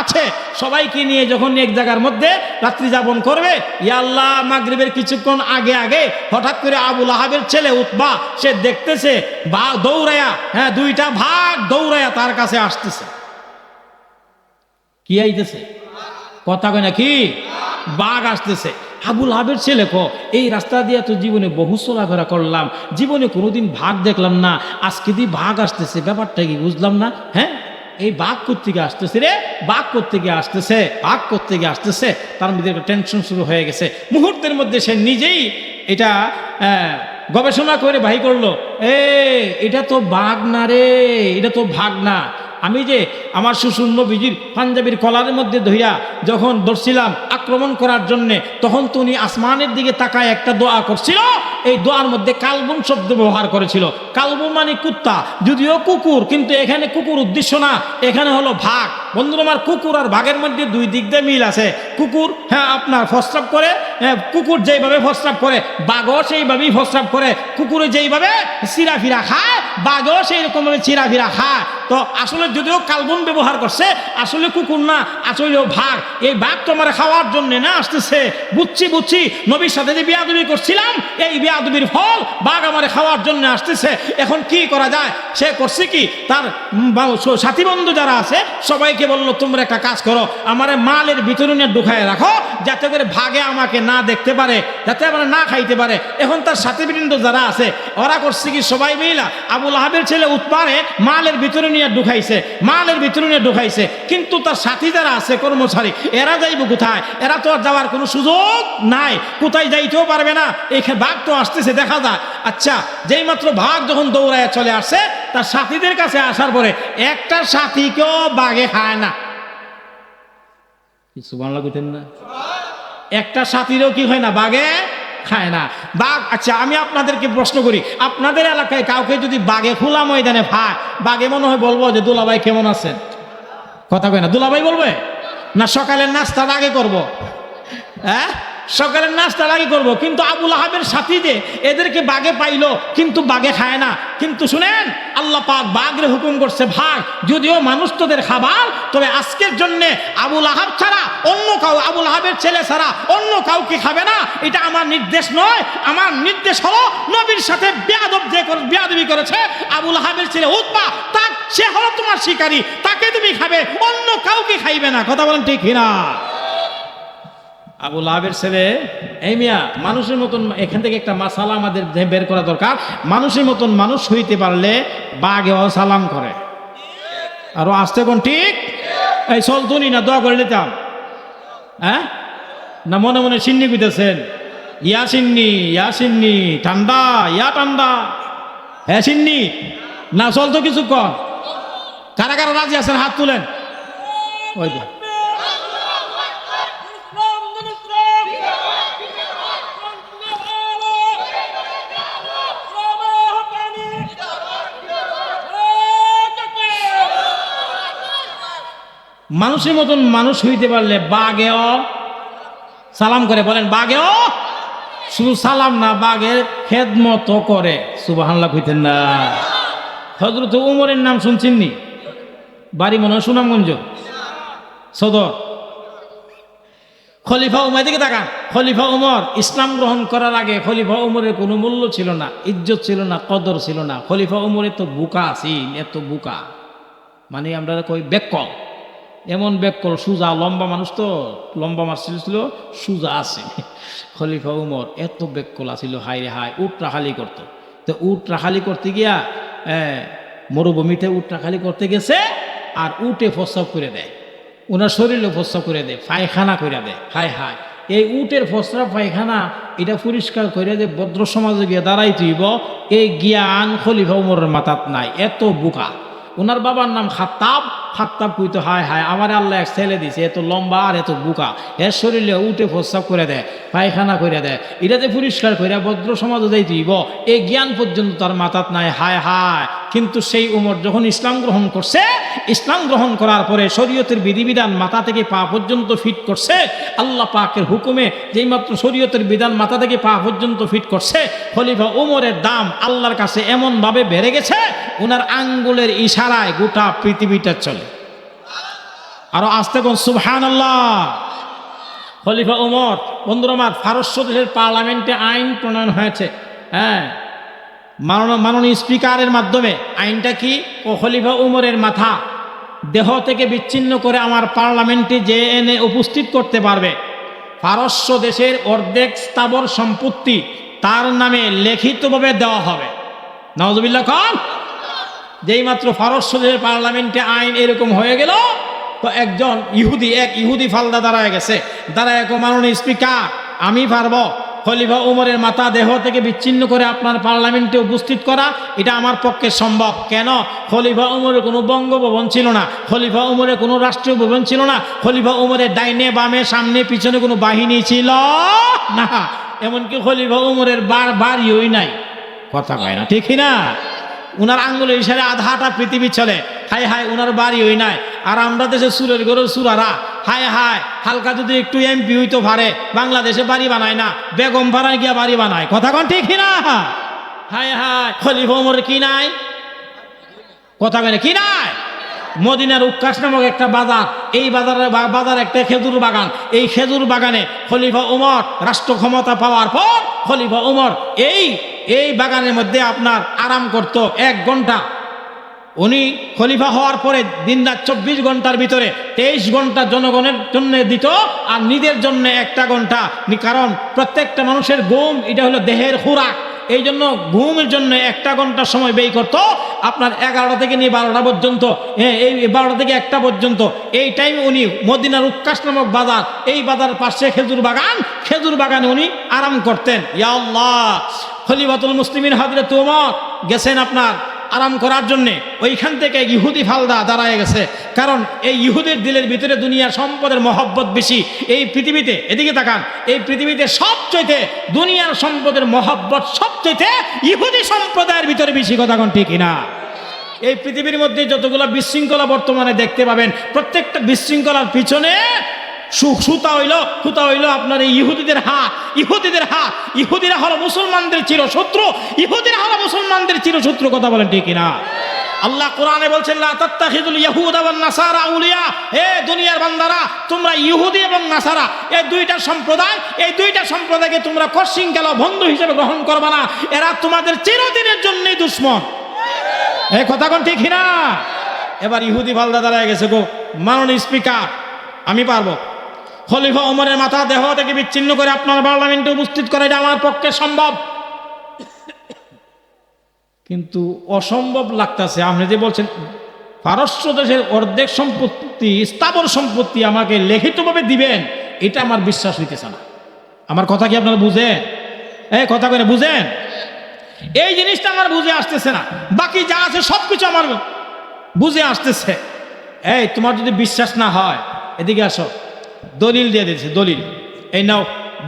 আছে। সবাইকে নিয়ে যখন এক জায়গার মধ্যে রাত্রি যাপন করবে, ইয়া আল্লাহ মাগরিবের কিছুক্ষণ আগে হঠাৎ করে আবু লাহাবের ছেলে উতবা সে দেখতেছে দৌড়ায়া, হ্যাঁ 2টা ভাগ দৌড়ায়া তার কাছে আসতেছে। কি আইতেছে? কথা কয় না কি? বাঘ আসতেছে। আবু লাহাবের ছেলে এই রাস্তা দিয়ে তো জীবনে বহু চলাফেরা করলাম, জীবনে কোনোদিন ভাগ দেখলাম না, আজকে দিয়ে ভাগ আসতেছে, ব্যাপারটা কি বুঝলাম না। হ্যাঁ এই বাঘ কোত্থেকে আসতেছে রে? বাঘ কোত্থেকে আসতেছে? বাঘ কোত্থেকে আসতেছে? তার মধ্যে একটা টেনশন শুরু হয়ে গেছে। মুহূর্তের মধ্যে সে নিজেই এটা গবেষণা করে বাহির করলো, এটা তো বাঘ না রে, এটা তো ভাগ না, আমি যে আমার শ্বশুর নবীজির পাঞ্জাবির কলারের মধ্যে ধইয়া যখন ধরছিলাম আক্রমণ করার জন্যে, তখন তো উনি আসমানের দিকে তাকায় একটা দোয়া করছিল। এই দোয়ার মধ্যে কালবুন শব্দ ব্যবহার করেছিল। কালবুন মানে কুত্তা, যদিও কুকুর, কিন্তু এখানে কুকুর উদ্দেশ্য না, এখানে হলো ভাগ। বন্ধুরা আমার, কুকুর আর ভাগের মধ্যে দুই দিক দিয়ে মিল আছে। কুকুর আপনার প্রস্রাব করে, কুকুর যেইভাবে প্রস্রাব করে বাঘও সেইভাবেই প্রস্রাব করে। কুকুরে যেইভাবে চিরাফিরা খায় বাঘও সেই রকমভাবে চিরাফিরা খায়। তো আসলে যদিও কালবুন ব্যবহার করছে, আসলে কুকুর না, আসলে ভাগ। এই ভাগ তো আমার খাওয়ার জন্য না আসতেছে। বুঝছি নবীর সাথে যে বিয়াদবি করছিলাম, এই বিয়াদবির ফল বাঘ আমার খাওয়ার জন্য আসতেছে। এখন কি করা যায়? সে করছে কি, তার সাথী বন্ধু যারা আছে সবাইকে বললো, তোমরা একটা কাজ করো, আমার মালের ভিতরে নিয়ে ঢুকায় রাখো, যাতে করে ভাগে আমাকে না দেখতে পারে, যাতে আমরা না খাইতে পারে। এখন তার সাথীবৃন্দ যারা আছে ওরা করছে কি, সবাই মিলা আবু লাহাবের ছেলে উতবারে মালের ভিতরে নিয়ে ঢুকাইছে। কিন্তু তার সাথী যারা আছে কর্মচারী, এরা যাইব কোথায়? এরা তো আর যাওয়ার কোনো সুযোগ নাই, কোথায় যাইতেও পারবে না। এখানে ভাগ তো আসতেছে দেখা যায়। আচ্ছা, যেই মাত্র ভাগ যখন দৌড়ায় চলে আসে, তার সাথীদের কাছে আসার পরে একটা সাথীকেও বাঘে খায় না। সুবহানাল্লাহ কইতেন না? একটা সাথীরও কি হয় না, বাঘে খায় না। বাঘ, আচ্ছা আমি আপনাদেরকে প্রশ্ন করি, আপনাদের এলাকায় কাউকে যদি বাঘে খোলা ময়দানে ভাগ, বাঘে মনে হয় বলবো যে দুলাভাই কেমন আছেন? কথা কয় না? দুলাভাই বলবে না সকালের নাস্তার আগে করব? হ্যাঁ, সকালের নাস্তার আগে করবো। কিন্তু আবু লাহাবের সাথী যে এদেরকে বাঘে পাইলো, কিন্তু বাঘে খায় না। কিন্তু শুনেন, আল্লাহ পাক বাঘরে হুকুম করছে ভাগ, যদিও মানুষ তোদের খাবার, তবে আজকের জন্য আবু লাহাব ছাড়া অন্য আবু লাহাবের ছেলে ছাড়া অন্য কাউকে খাবে না। এটা আমার নির্দেশ নয়, আমার নির্দেশ হলো নবীর সাথে বেয়াদবি করেছে আবু লাহাবের ছেলে উতবা, সে হলো তোমার শিকারী, তাকে তুমি খাবে, অন্য কাউকে খাইবে না। কথা বলেন ঠিক কিনা? আবু লাহাবের ছেলে, এই মিয়া, মানুষের মতন, এখান থেকে একটা মাসালা আমাদের বের করা দরকার। মানুষের মতন মানুষ হইতে পারলে বাঘেও সালাম করে। আরো আসতে কোন ঠিক? এই চলতুনি না দোয়া করে নিতাম? হ্যাঁ না মনে মনে সিন্নি কইতেছেন? সিন্নি ঠান্ডা, ঠান্ডা, হ্যাঁ সিন্নি না চলতো কিছু কর। কারা কারা রাজি আছেন হাত তুলেন। ওই যে মানুষের মতন মানুষ হইতে পারলে বাঘেও সালাম করে। বলেন বাঘেও শুধু সালাম না, বাঘের খেদমত করে। সুবহানাল্লাহ কইতেন না? হযরত উমরের নাম শুনছেননি? বাড়ি মনে হয় সুনামগঞ্জ সদর। খলিফা উমর, দিকে তাকান। খলিফা উমর ইসলাম গ্রহণ করার আগে খলিফা উমরের কোনো মূল্য ছিল না, ইজ্জত ছিল না, কদর ছিল না। খলিফা উমর এত বুকা আছেন, এত বুকা, মানে আমরা কই বেকল, এমন বেকল, সুজা, লম্বা মানুষ তো, লম্বা মাছ ছিল, সুজা আছে। খলিফা উমর এত বেকল আছিল, হাই রে হাই, উট রাখালি করতো। তো উট রাখালি করতে গিয়া মরুভূমিতে উট রাখালি করতে গেছে, আর উটে প্রস্রাব করে দেয়, ওনার শরীরে প্রস্রাব করে দেয়, পায়খানা করে দেয়। হায় হায়, এই উটের প্রস্রাব পায়খানা এটা পরিষ্কার করে দেয়, ভদ্র সমাজে গিয়ে দাঁড়াই তুইব, এই জ্ঞান খলিফা উমরের মাথাত নাই, এত বোকা। ওনার বাবার নাম খাত্তাব। খাত্তাব কইতো হায় হায়, আমার আল্লাহ এক ছেলে দিছে, এত লম্বা আর এত বুকা, এর শরীরে উঠে প্রস্রাব করে দেয়, পায়খানা করে দেয়, এটাতে পরিষ্কার করে ভদ্র সমাজে যাই তুইব, এই জ্ঞান পর্যন্ত তার মাথাত নাই। হায় হায়। কিন্তু সেই উমর যখন ইসলাম গ্রহণ করছে, ইসলাম গ্রহণ করার পরে শরীয়তের বিধিবিধান মাথা থেকে পা পর্যন্ত ফিট করছে। আল্লাহ পাকের হুকুমে যেই মাত্র শরীয়তের বিধান মাথা থেকে পা পর্যন্ত ফিট করছে, খলিফা উমরের দাম আল্লাহর কাছে এমনভাবে বেড়ে গেছে, ওনার আঙ্গুলের ইশারায় গোটা পৃথিবীটা চলে। আরো আসতে কোন সুবহানাল্লাহ। খলিফা উমর, বন্ধুরা আমার, ফারস্য দেশের পার্লামেন্টে আইন প্রণয়ন হয়েছে। হ্যাঁ, মাননীয় স্পিকারের মাধ্যমে। আইনটা কি? ও খলিফা উমরের মাথা দেহ থেকে বিচ্ছিন্ন করে আমার পার্লামেন্টে যে এনে উপস্থিত করতে পারবে, ফারস্য দেশের অর্ধেক স্থাবর সম্পত্তি তার নামে লিখিতভাবে দেওয়া হবে। নাউজুবিল্লাহ খান। যেই মাত্র ফারস্য দেশের পার্লামেন্টে আইন এরকম হয়ে গেল, তো এক ইহুদি ফালদা দাঁড়ায় গেছে, দাঁড়ায় মাননীয় স্পিকার, আমি পারবো খলিফা উমরের মাথা দেহ থেকে বিচ্ছিন্ন করে আপনার পার্লামেন্টে উপস্থিত করা এটা আমার পক্ষে সম্ভব। কেন? খলিফা উমরের কোনো বঙ্গভবন ছিল না, খলিফা উমরের কোনো রাষ্ট্রীয় ভবন ছিল না, খলিফা উমরের ডাইনে বামে সামনে পিছনে কোনো বাহিনী ছিল না, এমনকি খলিফা উমরের বাড়িওই নাই। কথা কয় না, ঠিক না? উনার আঙ্গুলের ইশারে আধাটা পৃথিবী চলে। হায় হায়, উনার বাড়ি হই নাই। আর আমরা দেশে সুরের গরু সুরারা, হায় হায়, হালকা যদি একটু এমপি হইতো পারে, বাংলাদেশে বাড়ি বানায় না, বেগম পাড়ায় গিয়া বাড়ি বানায়। কথা কন ঠিক না? হায় হায়, খলিফা ওমরের কি নাই? কথা কয় না, কি নাই? মদিনার উক্কাস নামক একটা বাজার, এই বাজার একটা খেজুর বাগান। এই খেজুর বাগানে খলিফা ওমর রাষ্ট্র ক্ষমতা পাওয়ার পর খলিফা ওমর এই বাগানের মধ্যে আপনার আরাম করত 1 ঘন্টা। উনি খলিফা হওয়ার পরে দিন রাত 24 ঘন্টার ভিতরে 23 ঘন্টা জনগণের জন্য দিত, আর নিজের জন্য 1 ঘন্টা। কারণ প্রত্যেকটা মানুষের ঘুম এটা হলো দেহের খোরাক, এই জন্য ঘুমের জন্য 1 ঘন্টা সময় ব্যয় করত। আপনার 11টা থেকে নিয়ে 12টা পর্যন্ত, এই 12টা থেকে 1টা পর্যন্ত এই টাইমে উনি মদিনার উক্কাস নামক বাজার, এই বাজার পাশে খেজুর বাগানে উনি আরাম করতেন। ইয়া আল্লাহ, খলিফাতুল মুসলিমিন হযরত ওমর গেছেন আপনার আরাম করার জন্যে, ওইখান থেকে ইহুদি ফালদা দাঁড়ায় গেছে। কারণ এই ইহুদির দিলের ভিতরে দুনিয়ার সম্পদের মহব্বত বেশি। এই পৃথিবীতে, এদিকে তাকান, এই পৃথিবীতে সবচাইতে দুনিয়ার সম্পদের মহব্বত সবচাইতে ইহুদি সম্প্রদায়ের ভিতরে বেশি। কথা কোন ঠিক না? এই পৃথিবীর মধ্যে যতগুলো বিশৃঙ্খলা বর্তমানে দেখতে পাবেন, প্রত্যেকটা বিশৃঙ্খলার পিছনে সুতা হইল আপনার এই ইহুদিদের হাত। ইহুদিরা হলো মুসলমানদের চিরশত্রু, ইহুদিরা হলো মুসলমানদের চিরশত্রু। কথা বলেন ঠিক না? আল্লাহ কোরআনে বলছেন, লা তাত্তাখিযুল ইয়াহুদা ওয়ান নাসারা আউলিয়া, হে দুনিয়ার বান্দারা, তোমরা ইহুদি এবং নাসারা এই দুইটা সম্প্রদায়কে তোমরা কশৃঙ্খলা বন্ধু হিসেবে গ্রহণ করবে না। এরা তোমাদের চিরদিনের জন্যই দুশমন। এই কথা কোন ঠিক না? এবার ইহুদি ফালদা দাঁড়ায় গেছে, গো মাননীয় স্পিকার, আমি পারবো খলিফা ওমরের মাথা দেহ থেকে বিচ্ছিন্ন করে আপনার পার্লামেন্টে উপস্থিত করা, এটা আমার পক্ষে সম্ভব। কিন্তু অসম্ভব লাগতেছে। আপনি যে বলছেন পারস্য দেশের অর্ধেক সম্পত্তি, স্থাবর সম্পত্তি আমাকে লিখিতভাবে দিবেন, এটা আমার বিশ্বাস হইতেছে না। আমার কথা কি আপনারা বুঝেন? এই কথা করে বুঝেন? এই জিনিসটা আমার বুঝে আসতেছে না। বাকি যা আছে সবকিছু আমার বুঝে আসতেছে। এই তোমার যদি বিশ্বাস না হয়, এদিকে আসো, দলিল দিয়ে দিয়েছে, দলিল এই নাও।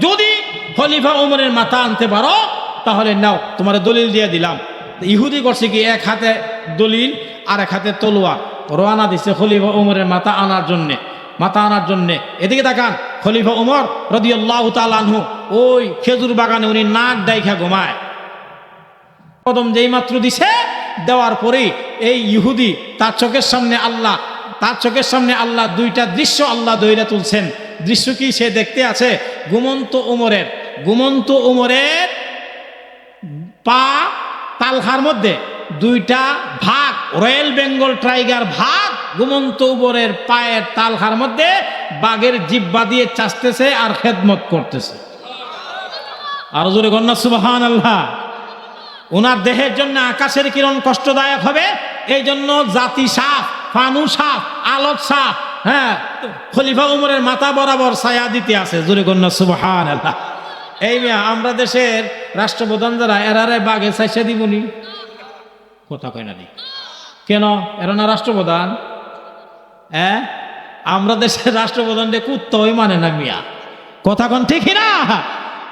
যদি খলিফা ওমরের মাথা আনতে পারো তাহলে নাও, তোমার দলিল দিয়ে দিলাম। ইহুদি করছে কি, 1 হাতে দলিল আর 1 হাতে তলোয়ার, রওনা দিচ্ছে খলিফা ওমরের মাথা আনার জন্যে। এদিকে তাকান, খলিফা ওমর রাদিয়াল্লাহু তাআলা আনহু ওই খেজুর বাগানে উনি নাক ডাইখা ঘুমায়। কদম যেই মাত্র দিছে, দেওয়ার পরেই এই ইহুদি তার চোখের সামনে আল্লাহ 2টা দৃশ্য আল্লাহ দইরা তুলছেন। দৃশ্য কি? সে দেখতে আছে ঘুমন্ত উমরের পা তালখার মধ্যে 2টা ভাগ, রয়্যাল বেঙ্গল টাইগার ভাগ ঘুমন্ত উমরের পায়ের তালখার মধ্যে বাঘের জিহ্বা দিয়ে চাচতেছে আর খেদমত করতেছে। আর জোরে গন্না সুবহানাল্লাহ। ওনার দেহের জন্য আকাশের কিরণ কষ্টদায়ক হবে, এই জন্য জাতি সাফ, ফানু সাফ, আলোক সাফ। হ্যাঁ, খলিফা উমরের মাথা বরাবর ছায়া দিতে আছে। জোরে কন্যা সুবহানাল্লাহ। এই মিয়া, আমরা দেশের রাষ্ট্রপ্রধান যারা, এরারে বাঘে ছাইসা দিবনি? কথা কয় না? কেন? এরা না রাষ্ট্রপ্রধান? আমরা দেশের রাষ্ট্রপ্রধান কুত্তই মানে না মিয়া। কথা কন ঠিক না?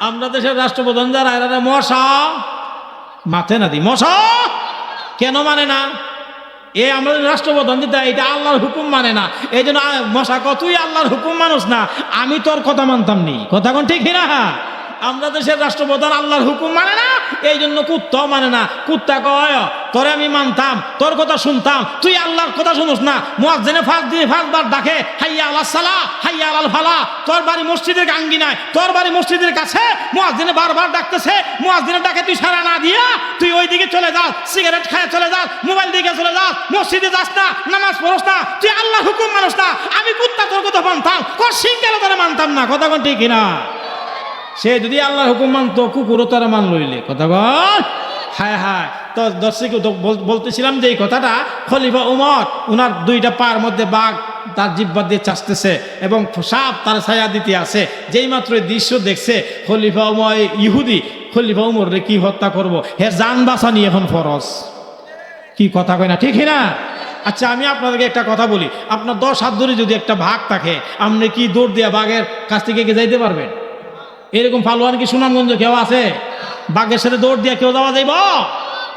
আমরা দেশের রাষ্ট্রপ্রধান যারা, এরারে মশা মাথে না দি। মশা কেন মানে না? আমাদের রাষ্ট্রপ্রধান যেটা, এটা আল্লাহর হুকুম মানে না। এই জন্য মশা তুই আল্লাহর হুকুম মানুষ না, আমি তোর কথা মানতাম নি। কথা কোন ঠিক না? আমরা দেশের রাষ্ট্রপ্রধান আল্লাহর হুকুম মানে না, এই জন্য কুত্তাও মানে না। কুত্তা কয় তোরে আমি মানতাম, তোর কথা শুনতাম, তুই আল্লাহর কথা শুনোস না। মুয়াজ্জিনে 5 বার ডাকে, হাইয়া আলাস সালাহ, হাইয়া আলাল ফালাহ। তোর বাড়ি মসজিদের আঙ্গিনায়, তোর বাড়ি মসজিদের কাছে, মুয়াজ্জিনে বারবার ডাকতেছে। মুয়াজ্জিনের ডাকে তুই সাড়া না দিয়া তুই ওই দিকে চলে যাস, সিগারেট খায় চলে যাস, মোবাইল দিকে চলে যাস, মসজিদে যাস না, নামাজ পড়স না, তুই আল্লাহর হুকুম মানুষ না। আমি কুত্তা তোর কথা মানতাম, তোর সিংকেলে তোরা মানতাম না। কথা কোন ঠিক না? সে যদি আল্লাহর হুকুম মানতো, কুকুরও তারা মান লইলে। কথা বল। হায় হায়। তো দর্শক বলতেছিলাম যে এই কথাটা, খলিফা উমর ওনার 2টা পায়ের মধ্যে বাঘ তার জিহ্বা দিয়ে চাচতেছে এবং সাপ তার ছায়া দিতে আছে। যেই মাত্র এই দৃশ্য দেখছে খলিফা ইহুদি খলিফা উমর রে কি হত্যা করব, হে জান বাঁচানি এখন ফরজ। কি কথা কয় না, ঠিক না? আচ্ছা আমি আপনাদেরকে একটা কথা বলি, আপনার 10 হাত ধরে যদি একটা বাঘ থাকে, আপনি কি দৌড় দিয়ে বাঘের কাছ থেকে এগিয়ে যাইতে পারবেন? এরকম পালোয়ান কি সুনামগঞ্জ কেউ আছে? বাঘের সাথে দৌড় দিয়ে কেউ যাওয়া যাইব?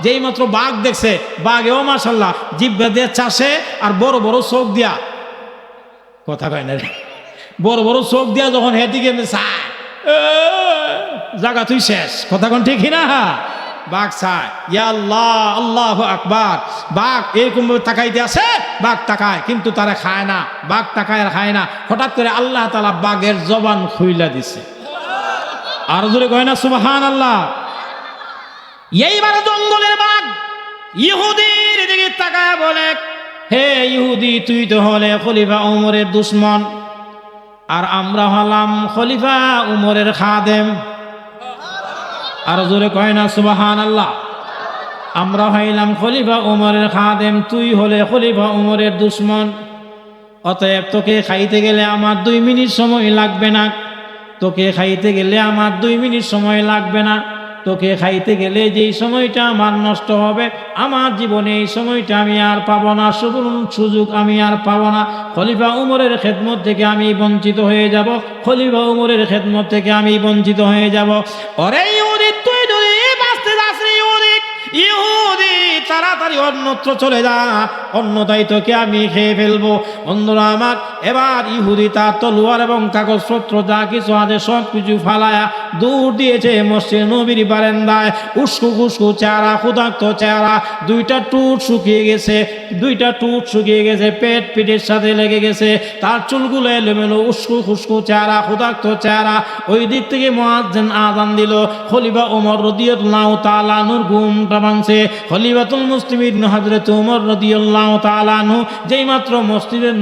যেই মাত্র বাঘ দেখছে, বাঘেও মাশাল্লাহ জিহ্বা দিয়ে চাষে আর বড় বড় চোখ দিয়া, কথা কয় না রে, বড় বড় চোখ দিয়া যখন হেদিকে চায়, জায়গা তুই শেষ। কথা কোন ঠিক না? বাঘ চায়, ইয়া আল্লাহ, আল্লাহু আকবার। বাঘ এরকম ভাবে তাকাইতে আছে, বাঘ তাকায় কিন্তু তারা খায় না, বাঘ তাকায় আর খায় না। হঠাৎ করে আল্লাহ তাআলা বাঘের জবান খুইলা দিছে। আর জোরে কয় না সুবহানাল্লাহ। এইবার জঙ্গলের বাঘ ইহুদির দিকে তাকায় বলে, হে ইহুদি, তুই তো হলে খলিফা উমরের দুশমন, আর আমরা হলাম খলিফা উমরের খাদেম। আর জোরে কয় না সুবহানাল্লাহ। আমরা হইলাম খলিফা উমরের খাদেম, তুই হলে খলিফা উমরের দুশমন। অতএব তোকে খাইতে গেলে আমার 2 মিনিট সময় লাগবে না, তোকে খাইতে গেলে আমার 2 মিনিট সময় লাগবে না। তোকে খাইতে গেলে যেই সময়টা আমার নষ্ট হবে, আমার জীবনে এই সময়টা আমি আর পাবো না, সুযোগ আমি আর পাবো না। খলিফা উমরের খেদমত থেকে আমি বঞ্চিত হয়ে যাব, খলিফা উমরের খেদমত থেকে আমি বঞ্চিত হয়ে যাব। ওরে ইহুদি, তুই যদি বাঁচতে যাস রে ইহুদি, ইহুদি তাড়াতাড়ি অন্যত্র চলে যা, অন্যথায় তোকে আমি খেয়ে ফেলবো। বন্ধুরা আমার, এবার ইহুদি তার তলোয়ার এবং কাগজপত্র যা কিছু আছে সব কিছু ফালায়া দৌড় দিয়েছে মসজিদ নবীর বারান্দায়। উস্কু খুস্কু চেহারা, ক্ষুধার্ত চেহারা, 2টা টুট শুকিয়ে গেছে, 2টা টুট শুকিয়ে গেছে, পেট পিঠের সাথে লেগে গেছে, তার চুলগুলো এলোমেলো, উস্কু খুস্কু চেহারা, ক্ষুধার্ত চেহারা। ওই দিক থেকে মুয়াজ্জিন আযান দিল। খলিফা ওমর রাদিয়াল্লাহু তাআলা আনহুর ঘুমটা ভাঙছে। খলিফাতুল মুসলিমিন হযরত ওমর রাদিয়াল্লাহু তাআলা আনহু যেই মাত্র মসজিদের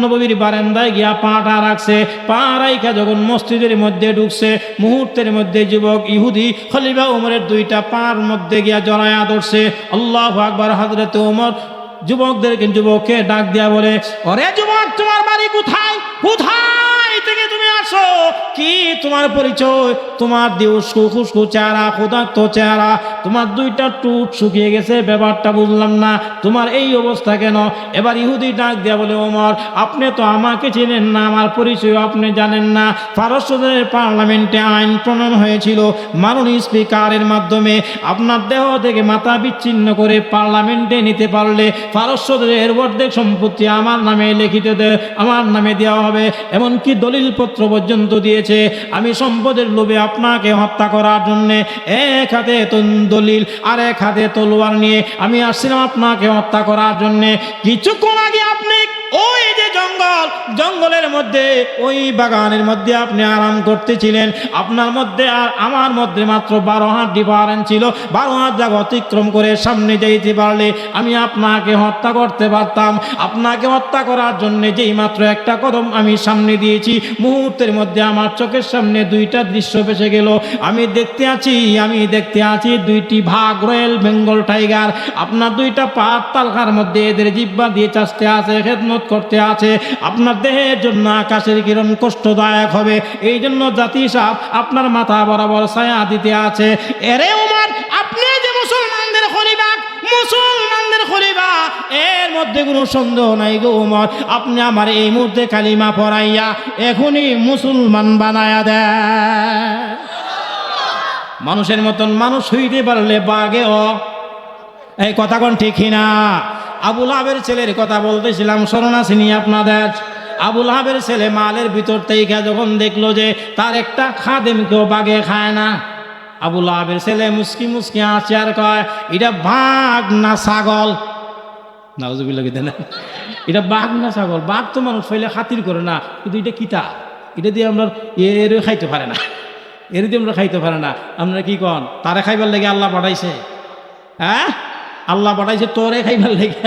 নববীর বারান্দায় গিয়া পাটা রাখছে, পা রাইখা যখন মসজিদের মধ্যে ঢুকছে, মুহূর্তের মধ্যে যুবক ইহুদি খলিফা ওমরের 2টা পার মধ্যে গিয়া জড়ায়া ধরছে। আল্লাহু আকবার। হযরত ওমর যুবককে ডাক দিয়া বলে, ওরে যুবক, তোমার বাড়ি কোথায়? কোথায় থেকে তুমি আসো? কি তোমার পরিচয়? তোমার দিয়ে উস্কু খুস্কু চেহারা, ক্ষুধার্ত চেহারা, তোমার 2টা টুট শুকিয়ে গেছে, ব্যাপারটা বুঝলাম না, তোমার এই অবস্থা কেন? এবার ইহুদি ডাক দিয়া বলে, ওমর, আপনি তো আমাকে চেনেন না, আমার পরিচয় আপনি জানেন না। ফারস্যদের পার্লামেন্টে আইন প্রণয়ন হয়েছিল, মাননীয় স্পিকারের মাধ্যমে আপনার দেহ থেকে মাথা বিচ্ছিন্ন করে পার্লামেন্টে নিতে পারলে ফারস্যদের অর্ধেক সম্পত্তি আমার নামে লিখিত আমার নামে দেওয়া হবে, এমনকি দলিলপত্র পর্যন্ত দিয়েছে। আমি সম্পদের লোভে আপনাকে হত্যা করার জন্য এক হাতে দলিল আর এক হাতে তলোয়ার নিয়ে আমি আসছিলাম আপনাকে হত্যা করার জন্য। কিছুক্ষণ আগে আপনি ওই যে জঙ্গলের মধ্যে, ওই বাগানের মধ্যে আপনি আরাম করতেছিলেন, আপনার মধ্যে আর আমার মধ্যে মাত্র 12 হাত ডিফারেন্স ছিল। 12 হাত জায়গা অতিক্রম করে সামনে যাইতে পারলে আমি আপনাকে হত্যা করতে পারতাম। আপনাকে হত্যা করার জন্য যেই মাত্র একটা কদম আমি সামনে দিয়েছি, মুহূর্তের মধ্যে আমার চোখের সামনে 2টা দৃশ্য ভেসে গেল। আমি দেখতে আছি 2টি ভাগ রয়্যাল বেঙ্গল টাইগার আপনার 2টা পা তালখার মধ্যে এদের জিহ্বা দিয়ে চাচতে আছে, খেদমত করতে আছে। আপনার দেহের জন্য আকাশের কিরণ কষ্টদায়ক হবে, এই জন্য জাতি সাপ আপনার মাথা বরাবর ছায়া দিতে আছে। এরে ওমর, আপনি যে মুসলমানদের খলিফা, এর মধ্যে কোনো সন্দেহ নাই গো ওমর, আপনি আমার এই মুহূর্তে কালিমা পড়াইয়া এখনই মুসলমান বানায়া দেন। মানুষের মতন মানুষ হইতে পারলে বাঘেও, এই কথা কোন ঠিক না? আবু লাহাবের ছেলের কথা বলতেছিলাম, স্মরণ আসেনি আপনাদের? আবু লাহাবের ছেলে মালের ভিতর থেকে যখন দেখলো যে তার একটা খাদেমকেও বাঘে খায় না, আবু লাহাবের ছেলে মুস্কি মুস্কি হাসে আর কয়, এটা বাঘ না ছাগল? নাউজুবিল্লাহ, এটা বাঘ না ছাগল? বাঘ তো মানুষ ফেলে খাতির করে না, কিন্তু এটা কিতা, এটা দিয়ে আমরা এর খাইতে পারে না, এর দিয়ে আমরা খাইতে পারে না। আপনারা কি কন, তারা খাইবার লেগে আল্লাহ পাঠাইছে? হ্যাঁ, আল্লাহ পাঠাইছে তোরে খাইবার লেগে।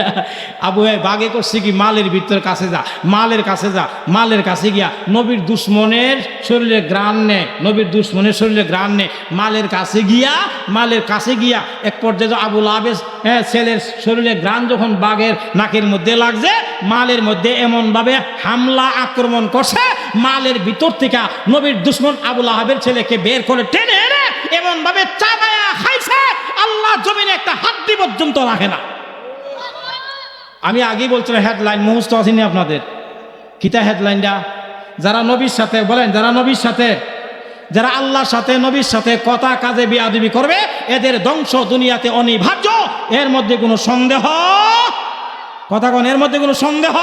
আবু বাগে করছে কি মালের ভিতর কাছে যা, মালের কাছে যা, মালের কাছে গিয়া নবীর দুশ্মনের শরীরে গ্রাণ নে, নবীর দুশ্মনের শরীরে গ্রাণ নে, মালের কাছে গিয়া এক পর্যায়ে আবুল আবেস ছেলের শরীরে গ্রাণ যখন বাঘের নাকের মধ্যে লাগছে, মালের মধ্যে এমনভাবে হামলা আক্রমণ করছে, মালের ভিতর থেকে নবীর দুশ্মন আবুল আহাবের ছেলেকে বের করে টেনে এনে এমনভাবে চাবায়া খাইছে, আল্লাহ জমিনে একটা হাড্ডি পর্যন্ত রাখে না। আমি আগেই বলছিলাম হেডলাইন মুখস্থ আসেনি আপনাদের, কিতা হেডলাইনটা? যারা নবীর সাথে বলেন, যারা নবীর সাথে, যারা আল্লাহর সাথে নবীর সাথে কথা কাজে বিয়াদবি করবে, এদের ধ্বংস দুনিয়াতে অনিবার্য, এর মধ্যে কোনো সন্দেহ, কথা কোন, এর মধ্যে কোনো সন্দেহ